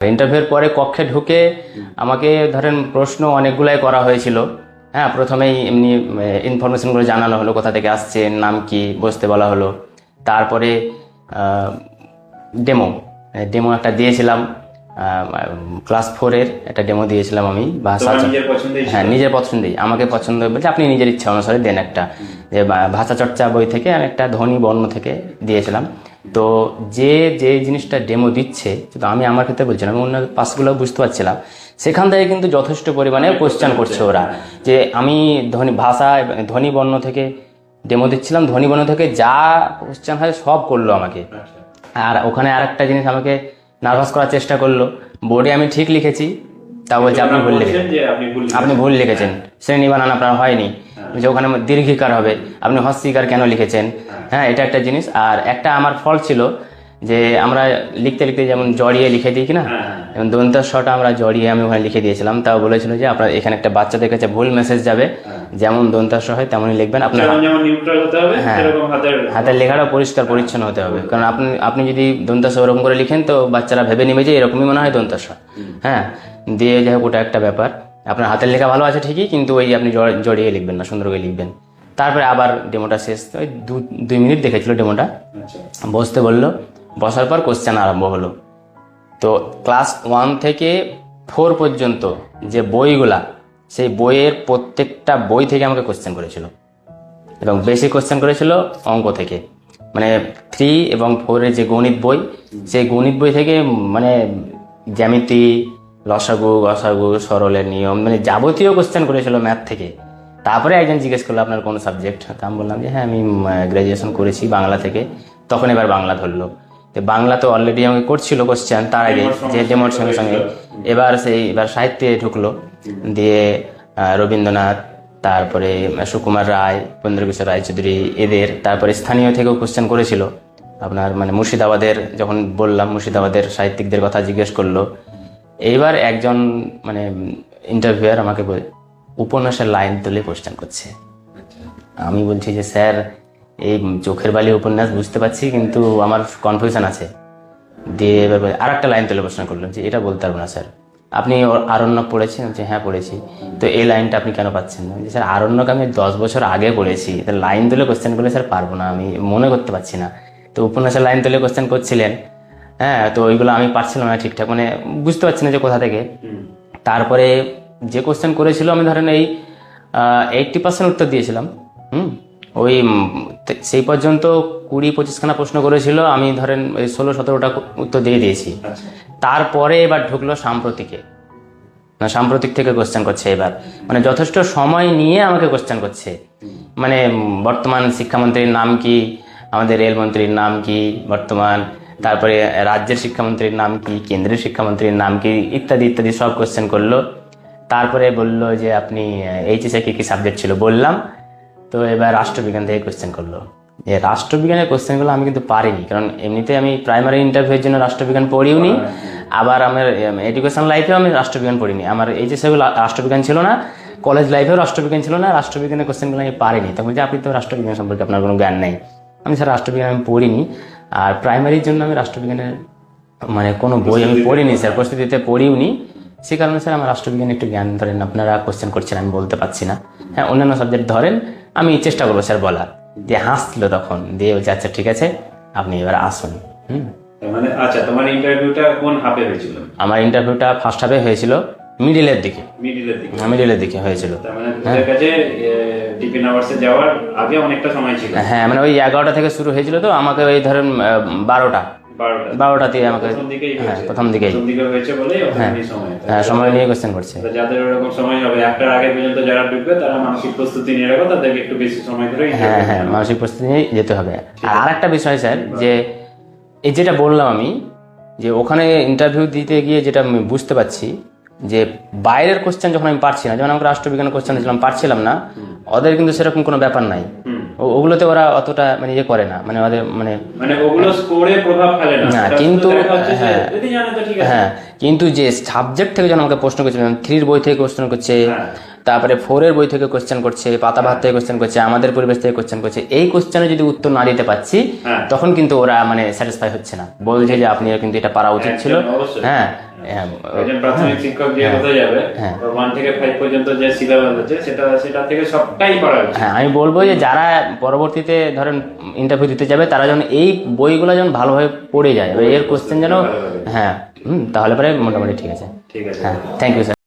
ইন্টারভিউর পরে কক্ষে ঢুকে আমাকে ধরেন প্রশ্ন অনেকগুলাই করা হয়েছিল। হ্যাঁ, প্রথমেই এমনি ইনফরমেশনগুলো জানানো হলো, কোথা থেকে আসছে, নাম কি, বসতে বলা হলো। তারপরে ডেমো ডেমো একটা দিয়েছিলাম, ক্লাস 4-এর একটা ডেমো দিয়েছিলাম আমি ভাষা। হ্যাঁ, নিজের পছন্দেই, আমাকে পছন্দ বলছে আপনি নিজের ইচ্ছা অনুসারে দেন একটা, যে ভাষা চর্চা বই থেকে আমি একটা ধ্বনি বর্ণ থেকে দিয়েছিলাম। তো যে যে জিনিসটা ডেমো দিচ্ছে, তো আমি আমার ক্ষেত্রে বলছিলাম, আমি অন্য পাসগুলো বুঝতে পারছিলাম, সেখান থেকে কিন্তু যথেষ্ট পরিমাণে কোশ্চেন করছে ওরা। যে আমি ভাষা ধ্বনি বর্ণ থেকে ডেমো দিচ্ছিলাম, ধ্বনি বর্ণ থেকে যা কোশ্চেন হয় সব করলো আমাকে। আর ওখানে আর একটা জিনিস আমাকে নার্ভাস করার চেষ্টা করলো। বোর্ডে আমি ঠিক লিখেছি, তা বলছে আপনি ভুল লিখেছেন, আপনি ভুল লিখেছেন, শ্রেণী বানান আপনার হয়নি, যে ওখানে দীর্ঘিকার হবে, আপনি হস্যিকার কেন লিখেছেন। হ্যাঁ, এটা একটা জিনিস। আর একটা আমার ফল্ট ছিল, যে আমরা লিখতে লিখতে যেমন জড়িয়ে লিখে দিই কিনা, যেমন দন্তাস্বটা আমরা জড়িয়ে আমি ওখানে লিখে দিয়েছিলাম। তাও বলেছিল যে আপনার এখানে একটা বাচ্চাদের কাছে ভুল মেসেজ যাবে, যেমন দন্তাস্ব হয় তেমনই লিখবেন, আপনার হ্যাঁ হাতের লেখাটা পরিষ্কার পরিচ্ছন্ন হতে হবে। কারণ আপনি যদি দন্তাস্ব ওরকম করে লিখেন তো বাচ্চারা ভেবে নেবে যে এরকমই মনে হয় দন্তাস্ব। হ্যাঁ, দিয়ে যাই হোক, ওটা একটা ব্যাপার। আপনার হাতের লেখা ভালো আছে ঠিকই, কিন্তু ওই আপনি জড়িয়ে লিখবেন না, সুন্দর করে লিখবেন। তারপরে আবার ডেমোটা শেষ, ওই 2 মিনিট দেখেছিল ডেমোটা। বসতে বললো, বসার পর কোশ্চেন আরম্ভ হলো। তো ক্লাস 1 থেকে 4 পর্যন্ত যে বইগুলা, সেই বইয়ের প্রত্যেকটা বই থেকে আমাকে কোশ্চেন করেছিল, এবং বেশি কোশ্চেন করেছিল অঙ্ক থেকে। মানে 3 এবং 4-এর যে গণিত বই, সেই গণিত বই থেকে মানে জ্যামিতি, লসাগু, গসাগু, সরলের নিয়ম, মানে যাবতীয় কোশ্চেন করেছিল ম্যাথ থেকে। তারপরে একজন জিজ্ঞেস করলো আপনার কোন সাবজেক্ট, তা আমি বললাম যে হ্যাঁ আমি গ্র্যাজুয়েশন করেছি বাংলা থেকে। তখন এবার বাংলা ধরলো। তো বাংলা তো অলরেডি আমাকে করছিল কোশ্চেন তার আগে, যে ডেমোর সঙ্গে সঙ্গে। এবার সাহিত্যে ঢুকলো, দিয়ে রবীন্দ্রনাথ, তারপরে সুকুমার রায়, উপেন্দ্রকিশোর রায়চৌধুরী, এদের। তারপরে স্থানীয় থেকেও কোশ্চেন করেছিল আপনার, মানে মুর্শিদাবাদের, যখন বললাম মুর্শিদাবাদের সাহিত্যিকদের কথা জিজ্ঞেস করলো। এইবার একজন মানে ইন্টারভিউয়ার আমাকে উপন্যাসের লাইন তুলে কোশ্চেন করছে। আমি বলছি যে স্যার এই চোখের বালি উপন্যাস বুঝতে পারছি, কিন্তু আমার কনফিউশন আছে। দিয়ে এবার আর একটা লাইন তুলে প্রশ্ন করলেন যে এটা বলতে পারবো না স্যার, আপনি আরণ্যক পড়েছেন? যে হ্যাঁ পড়েছি। তো এই লাইনটা আপনি কেন পাচ্ছেন না? স্যার আরণ্যক আমি 10 বছর আগে পড়েছি, লাইন তুলে কোশ্চেন করলে স্যার পারবো না, আমি মনে করতে পারছি না। তো উপন্যাসের লাইন তুলে কোশ্চেন করছিলেন। হ্যাঁ, তো ওইগুলো আমি পারছিলাম না ঠিকঠাক, মানে বুঝতে পারছি না যে কোথা থেকে। তারপরে যে কোশ্চেন করেছিল, আমি ধরেন এই 80% উত্তর দিয়েছিলাম। ওই সেই পর্যন্ত 20-25খানা প্রশ্ন করেছিল, আমি ধরেন ওই 16-17টা উত্তর দিয়ে দিয়েছি। তারপরে এবার ঢুকলো সাম্প্রতিক থেকে কোশ্চেন করছে এবার, মানে যথেষ্ট সময় নিয়ে আমাকে কোশ্চেন করছে। মানে বর্তমান শিক্ষামন্ত্রীর নাম কি, আমাদের রেলমন্ত্রীর নাম কি বর্তমান, তারপরে রাজ্যের শিক্ষামন্ত্রীর নাম কি, কেন্দ্রের শিক্ষামন্ত্রীর নাম কি, ইত্যাদি ইত্যাদি সব কোশ্চেন করলো। তারপরে বললো যে আপনি এইচএসে কি সাবজেক্ট ছিল, বললাম। তো এবার রাষ্ট্রবিজ্ঞান থেকে কোশ্চেন করলো। যে রাষ্ট্রবিজ্ঞানের কোশ্চেনগুলো আমি কিন্তু পারিনি, কারণ এমনিতে আমি প্রাইমারি ইন্টারভিউয়ের জন্য রাষ্ট্রবিজ্ঞান পড়িওনি, আবার আমার এডুকেশন লাইফেও আমি রাষ্ট্রবিজ্ঞান পড়িনি। আমার এইচএসে রাষ্ট্রবিজ্ঞান ছিল না, কলেজ লাইফেও রাষ্ট্রবিজ্ঞান ছিল না। রাষ্ট্রবিজ্ঞানের কোশ্চেনগুলো আমি পারিনি। তখন যে আপনি তো রাষ্ট্রবিজ্ঞান সম্পর্কে আপনার কোনো জ্ঞান নেই। আমি স্যার রাষ্ট্রবিজ্ঞান আমি পড়িনি, আর প্রাইমারির জন্য আমি রাষ্ট্রবিজ্ঞানের মানে কোনো বই আমি পড়িনি স্যার, প্রস্তুতিতে পড়িওনি। সে কারণে স্যার আমার রাষ্ট্রবিজ্ঞানে একটু জ্ঞান ধরেন, আপনারা কোশ্চেন করছেন আমি বলতে পারছি না। হ্যাঁ, অন্যান্য সাবজেক্ট ধরেন, আমি চেষ্টা করবো স্যার বলার। দিয়ে হাসছিল তখন, দিয়ে বলছে আচ্ছা ঠিক আছে আপনি এবার আসুন। আচ্ছা, তোমার ইন্টারভিউটা কোন হাফে হয়েছিল? আমার ইন্টারভিউটা ফার্স্ট হাফে হয়েছিল, মিডিলের দিকে হয়েছিল। যাওয়ার আগে অনেকটা সময় ছিল। হ্যাঁ, মানে ওই 11টা থেকে শুরু হয়েছিল, তো আমাকে ওই ধরেন 12টাতে আমাকে প্রথম দিকেই হ্যাঁ সময় নিয়ে কোশ্চেন করছে। যাদের ওরকম সময় হবে, একটার আগে পর্যন্ত যারা ঢুকবে তারা মানসিক প্রস্তুতি নিয়ে রাখো, তাদেরকে একটু বেশি সময় ধরে হ্যাঁ মানসিক প্রস্তুতি নিয়ে যেতে হবে। আর একটা বিষয় স্যার, যে এই যেটা বললাম আমি, যে ওখানে ইন্টারভিউ দিতে গিয়ে যেটা আমি বুঝতে পারছি, যে বাইরের কোশ্চেন যখন আমি পারছি না, যেমন আমাকে রাষ্ট্রবিজ্ঞানের কোশ্চেন দিয়েছিলাম পারছিলাম না, ওদের কিন্তু সেরকম কোনো ব্যাপার নাই। ওগুলোতে ওরা অতটা মানে ইয়ে করে না, মানে ওদের মানে ওগুলো স্কোরে প্রভাব ফেলে না। কিন্তু হ্যাঁ, কিন্তু যে সাবজেক্ট থেকে যখন আমাকে প্রশ্ন করছে, 3-র বই থেকে কোশ্চেন করছে, তারপরে 4-এর বই থেকে কোশ্চেন করছে, পাতাভাত থেকে কোশ্চেন করছে, আমাদের পরিবেশ থেকে কোশ্চেন করছে, এই কোশ্চেনে যদি উত্তর না দিতে পারছি, তখন কিন্তু ওরা মানে স্যাটিসফাই হচ্ছে না, বলছে যে আপনি কিন্তু এটা পারা উচিত ছিল। হ্যাঁ, একজন প্রাথমিক শিক্ষক যে হতে যাবে, হ্যাঁ। 1 থেকে 5 পর্যন্ত যে সিলেবাস আছে সেটা থেকে সবটাই পড়া উচিত। হ্যাঁ, আমি বলবো যে যারা পরবর্তীতে ধরেন ইন্টারভিউ দিতে যাবে তারা যেন এই বইগুলো যেন ভালোভাবে পড়ে যায়, এর কোশ্চেন যেন, হ্যাঁ তাহলে পরে মোটামুটি ঠিক আছে। ঠিক আছে। হ্যাঁ, থ্যাংক ইউ স্যার।